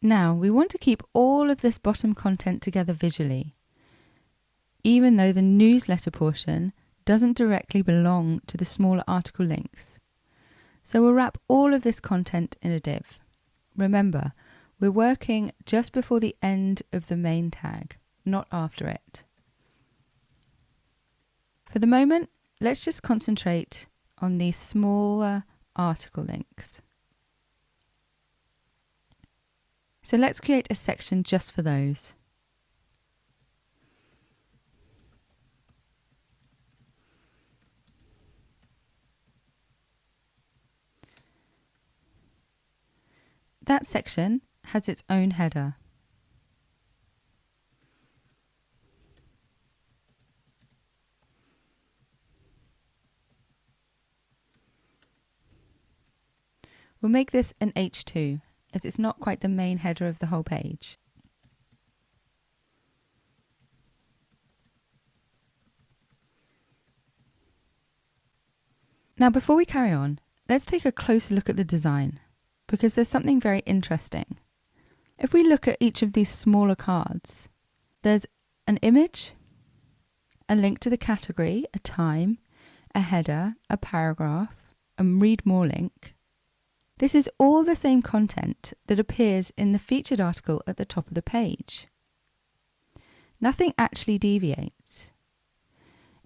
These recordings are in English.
Now, we want to keep all of this bottom content together visually, even though the newsletter portion doesn't directly belong to the smaller article links. So we'll wrap all of this content in a div. Remember, we're working just before the end of the main tag, not after it. For the moment, let's just concentrate on these smaller article links. So let's create a section just for those. That section has its own header. We'll make this an H2, as it's not quite the main header of the whole page. Now, before we carry on, let's take a closer look at the design, because there's something very interesting. If we look at each of these smaller cards, there's an image, a link to the category, a time, a header, a paragraph, a read more link. This is all the same content that appears in the featured article at the top of the page. Nothing actually deviates.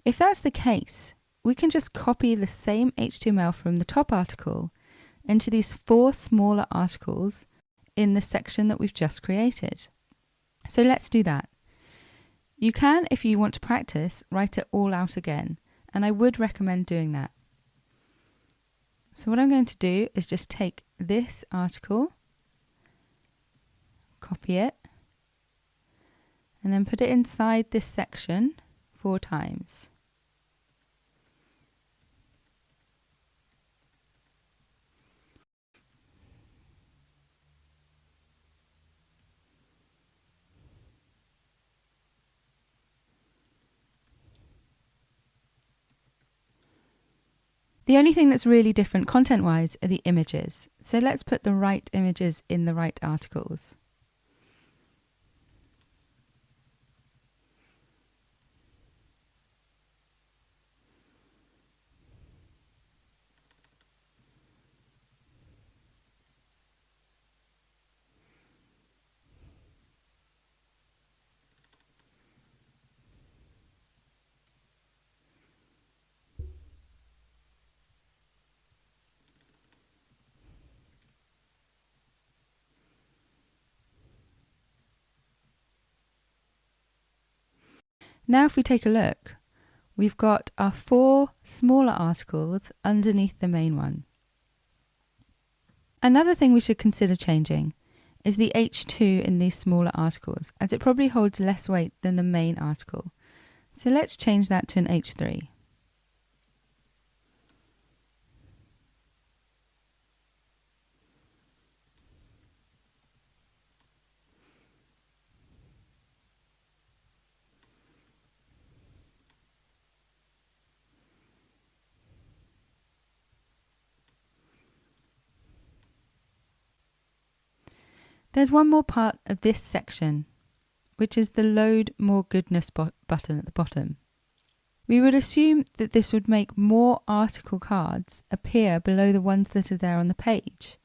If that's the case, we can just copy the same HTML from the top article into these 4 smaller articles in the section that we've just created. So let's do that. You can, if you want to practice, write it all out again, and I would recommend doing that. So what I'm going to do is just take this article, copy it, and then put it inside this section 4 times. The only thing that's really different content-wise are the images. So let's put the right images in the right articles. Now if we take a look, we've got our 4 smaller articles underneath the main one. Another thing we should consider changing is the H2 in these smaller articles, as it probably holds less weight than the main article. So let's change that to an H3. There's one more part of this section, which is the Load More Goodness button at the bottom. We would assume that this would make more article cards appear below the ones that are there on the page.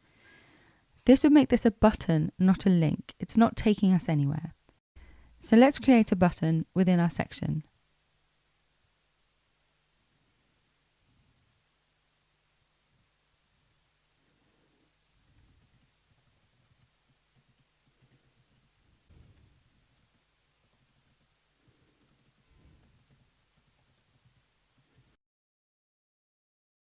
This would make this a button, not a link. It's not taking us anywhere. So let's create a button within our section.